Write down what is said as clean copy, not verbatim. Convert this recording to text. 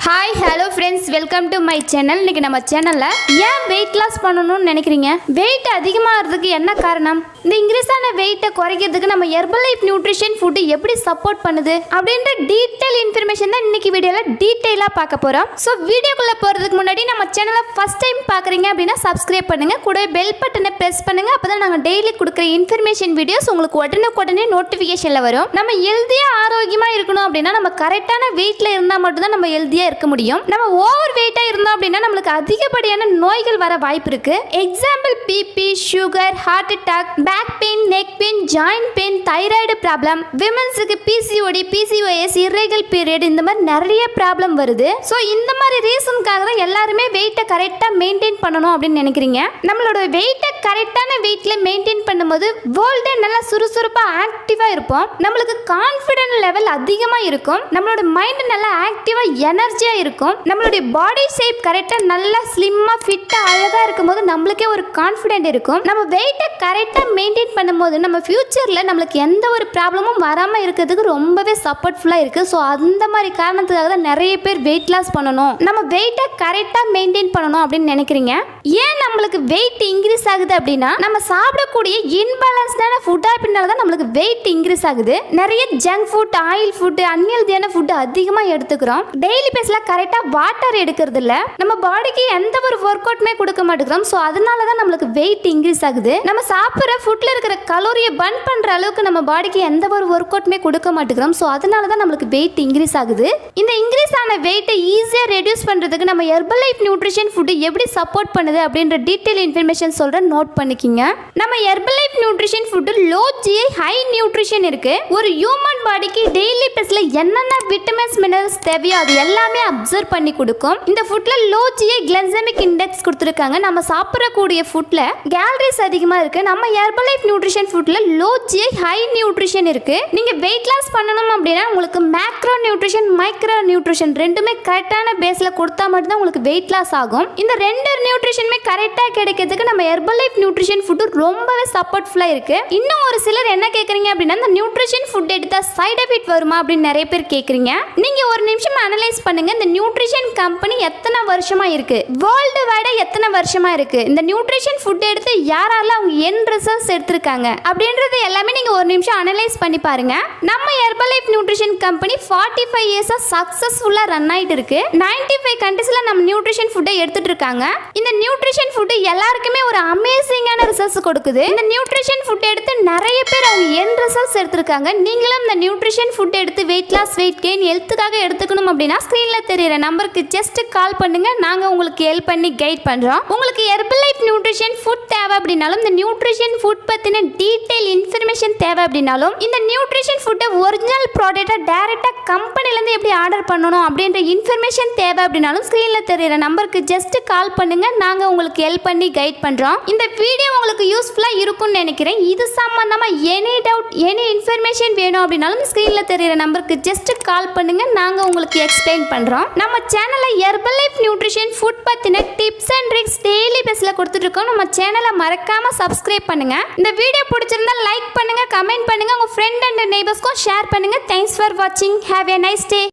Hi hello friends, welcome to my channel. இன்றைக்கி நம்ம சேனலில் ஏன் வெயிட் லாஸ் பண்ணணும்னு நினைக்கிறீங்க, வெயிட் அதிகமாகிறதுக்கு என்ன காரணம், இந்த இன்க்ரீஸான வெயிட்டை குறைக்கிறதுக்கு நம்ம ஹெர்பலைஃப் நியூட்ரிஷன் ஃபுட்டு எப்படி சப்போர்ட் பண்ணுது அப்படின்ற டீட்டெயில் இன்ஃபர்மேஷன் தான் இன்றைக்கி வீடியோவில் டீட்டெயிலாக பார்க்க போகிறோம். ஸோ வீடியோக்குள்ளே போகிறதுக்கு முன்னாடி நம்ம சேனலை ஃபஸ்ட் டைம் பார்க்குறீங்க அப்படின்னா சப்ஸ்கிரைப் பண்ணுங்கள், கூட பெல் பட்டனை ப்ரெஸ் பண்ணுங்கள். அப்போ தான் நாங்கள் டெய்லி கொடுக்குற இன்ஃபர்மேஷன் வீடியோஸ் உங்களுக்கு உடனே நோட்டிஃபிகேஷனில் வரும். நம்ம ஹெல்த்தியாக ஆரோக்கியமாக இருக்கணும் அப்படின்னா நம்ம கரெக்டான வெயிட்டில் இருந்தால் மட்டும்தான் நம்ம ஹெல்த்தியாக இருக்க முடியும். நம்ம ஓவர் வெயிட்டா இருந்தோம் அப்படின்னா நம்மளுக்கு அதிகப்படியான நோய்கள் வர வாய்ப்பு இருக்கு. Example BP, sugar, heart attack, back pain, neck pain, joint pain, thyroid problem, விமன்ஸுக்கு பிசிஓடி, பிசிஓஎஸ், இர்ரெகுலர் பீரியட், இந்த மாதிரி நிறைய ப்ராப்ளம் வருது. ஸோ இந்த மாதிரி ரீசனுக்காக தான் எல்லாருமே வெயிட்டை கரெக்டாக மெயின்டைன் பண்ணணும் அப்படின்னு நினைக்கிறீங்க. நம்மளோட வெயிட்டை கரெக்டான வெயிட்ல மெயின்டைன் பண்ணும்போது வேர்ல்டே நல்லா சுறுசுறுப்பாக ஆக்டிவாக இருப்போம். நம்மளுக்கு கான்ஃபிடென்ட் லெவல் அதிகமாக இருக்கும். நம்மளோட மைண்ட் நல்லா ஆக்டிவாக எனர்ஜியாக இருக்கும். நம்மளுடைய பாடி ஷேப் கரெக்டாக நல்லா ஸ்லிம்மாக ஃபிட்டாக அழகாக இருக்கும்போது நம்மளுக்கே ஒரு கான்ஃபிடென்ட் இருக்கும். நம்ம வெயிட்டை கரெக்டாக மெயின்டைன் பண்ணும்போது நம்ம ஃபியூச்சரில் நம்மளுக்கு எந்த ஒரு ப்ராப்ளமும் வராமல் இருக்கிறதுக்கு ரொம்பவே சப்போர்ட்ஃபுல்லாக இருக்குது. ஸோ அந்த மாதிரி காரணத்துக்காக தான் நிறைய பேர் வெயிட் லாஸ் பண்ணணும், நம்ம வெயிட்டை கரெக்டாக மெயின்டைன் பண்ணணும் அப்படின்னு நினைக்கிறீங்க. ஏன் நம்மளுக்கு வெயிட் இன்க்ரீஸ் ஆகுது அப்படின்னா நம்ம சாப்பிடக்கூடிய இன்பேலன்ஸ்டான ஃபுட் ஹேபிட்னால தான் நம்மளுக்கு வெயிட் இன்க்ரீஸ் ஆகுது. நிறைய ஜங்க் ஃபுட், ஆயில் ஃபுட், அன்ஹெல்தியான ஃபுட் அதிகமாக எடுத்துக்கிறோம். டெய்லி பேஸில் கரெக்டாக வாட்டர் எடுக்கிறது இல்லை, நம்ம பாடிக்கு எந்த ஒரு ஒர்க் அவுட்மே கொடுக்க மாட்டேங்கிறோம். ஸோ அதனால தான் நம்மளுக்கு வெயிட் இன்க்ரீஸ் ஆகுது. நம்ம சாப்பிட்ற ஃபுட்டில் இருக்கிற கலோரியை பர்ன் பண்ணுற அளவுக்கு நம்ம பாடிக்கு எந்த ஒரு ஒர்க் அவுட்மே கொடுக்க மாட்டேங்கிறோம். ஸோ அதனால தான் நம்மளுக்கு வெயிட் இன்க்ரீஸ் ஆகுது. இந்த இன்க்ரீஸ் ஆன வெயிட்டை ஈஸியாக ரெடியூஸ் பண்ணுறதுக்கு நம்ம ஹெர்பலைஃப் நியூட்ரிஷன் ஃபுட்டு எப்படி சப்போர்ட் பண்ணுது அப்படின்ற டீட்டெயில் இன்ஃபர்மேஷன் சொல்கிறேன், நோட் பண்ணிக்கிங்க. நம்ம Herbalife nutrition food low GI high nutrition இருக்கு. ஒரு ஹியூமன் பாடிக்கு டெய்லி பேஸில் என்னென்ன விட்டமின்ஸ் மினரல்ஸ் தேவையோ அது எல்லாமே அப்சர்வ் பண்ணி கொடுக்கும். இந்த ஃபுட்ல லோ ஜிஐ கிளைசெமிக் இண்டெக்ஸ் கொடுத்துருக்காங்க. நம்ம சாப்பிடக்கூடிய ஃபுட்ல கேலரிஸ் அதிகமாக இருக்கு. நம்ம ஹெர்பலைஃப் நியூட்ரிஷன் ஃபுட்ல லோ ஜிஐ ஹை நியூட்ரிஷன் இருக்கு. நீங்க வெயிட் லாஸ் பண்ணணும் அப்படின்னா உங்களுக்கு மேக்ரோ நியூட்ரிஷன், மைக்ரோ நியூட்ரிஷன் ரெண்டுமே கரெக்டான பேஸ்ல கொடுத்தா மட்டும்தான் உங்களுக்கு வெயிட் லாஸ் ஆகும். இந்த ரெண்டு நியூட்ரிஷனுமே கரெக்டாக கிடைக்கிறதுக்கு நம்ம ஹெர்பலைஃப் நியூட்ரிஷன் ஃபுட் ரொம்பவே சப்போர்ட்ஃபுல்லாக இருக்கு. இன்னும் ஒரு சிலர் என்ன கேட்குறீங்க அப்படின்னா இந்த நியூட்ரிஷன் ஃபுட் எடுத்தா சைடு எஃபெக்ட் வருமா அப்படின்னு நிறைய பேர் கேட்குறீங்க. நீங்க ஒரு நிமிஷம் அனலைஸ் பண்ணுங்க. இந்த நியூட்ரிஷன் கம்பெனி எத்தனை வருஷமா இருக்கு, வேர்ல்டு வைடா எத்தனை வருஷமா இருக்கு, இந்த நியூட்ரிஷன் ஃபுட் எடுத்து யாரால அவங்க என் ரிசல்ட்ஸ் எடுத்திருக்காங்க அப்படின்றது எல்லாமே நீங்க ஒரு நிமிஷம் அனலைஸ் பண்ணி பாருங்க. நம்ம ஹெர்பலைஃப் நியூட்ரிஷன் கம்பெனி 45 இயர்ஸா சக்சஸ்ஃபுல்லா ரன் ஆயிட்டு இருக்கு. 95 கண்ட்ரீஸ்ல நம்ம நியூட்ரிஷன் ஃபுட்டை எடுத்துட்டு இருக்காங்க. இந்த நியூட்ரிஷன் ஃபுட் எல்லாருக்குமே ஒரு அமேசிங்கான ரிசல்ட்ஸ் கொடுக்குது. இந்த நியூட்ரிஷன் ஃபுட் எடுத்து நிறைய பேர் அவங்க என் ரிசல்ட்ஸ் எடுத்திருக்காங்க. நீங்களும் இந்த நியூட்ரிஷன் ஃபுட் எடுத்து வெயிட் லாஸ், வெயிட் கெயின், ஹெல்த்துக்காக எடுத்துக்கணும் அப்படின்னா ஸ்கிரீன்ல தெரியுற நம்பருக்கு ஜஸ்ட் கால் பண்ணுங்க, நாங்க உங்களுக்கு ஹெல்ப் பண்ணி கைட் பண்றோம். உங்களுக்கு ஹெர்பலைஃப் நியூட்ரிஷன் ஃபுட் தேவை அப்படின்னாலும், இந்த நியூட்ரிஷன் ஃபுட் பத்தின டீடைல் இன்ஃபர்மேஷன் தேவை அப்படின்னாலும், இந்த நியூட்ரிஷன் ஃபுட்டை ஒரிஜினல் ப்ராடக்ட்டை டைரக்டா கம்பெனில இருந்து எப்படி ஆர்டர் பண்ணணும் அப்படின்ற இன்ஃபர்மேஷன் தேவை அப்படின்னாலும் ஸ்கிரீன்ல தெரியுற நம்பருக்கு ஜஸ்ட் கால் பண்ணுங்க, நாங்க உங்களுக்கு ஹெல்ப் பண்ணி கைட் பண்றோம். இந்த வீடியோ உங்களுக்கு யூஸ்ஃபுல்லா இருக்கும்னு நினைக்கிறேன். இது சம்பந்தமா எனி டவுட், எனி இன்ஃபர்மேஷன் வேணும் அப்படின்னாலும் ஸ்கிரீன்ல தெரியுற நம்பருக்கு ஜஸ்ட் கால் பண்ணுங்க, நாங்க உங்களுக்கு எக்ஸ்பிளைன் பண்றோம். நம்ம சேனல்ல ஹெர்பலைஃப் நியூட்ரிஷன் ஃபுட் பத்தின டிப்ஸ் அண்ட் ட்ரிக்ஸ் டெய்லி பேஸ்ல கொடுத்துட்டு இருக்கோம். நம்ம சேனலை மறக்காம சப்ஸ்கிரைப் பண்ணுங்க. இந்த வீடியோ பிடிச்சிருந்தா லைக் பண்ணுங்க, கமெண்ட் பண்ணுங்க, உங்க ஃப்ரெண்ட் அண்ட் நெய்பர்ஸ்க்கும் ஷேர் பண்ணுங்க. தேங்க்ஸ் ஃபார் வாட்சிங். Have a nice day.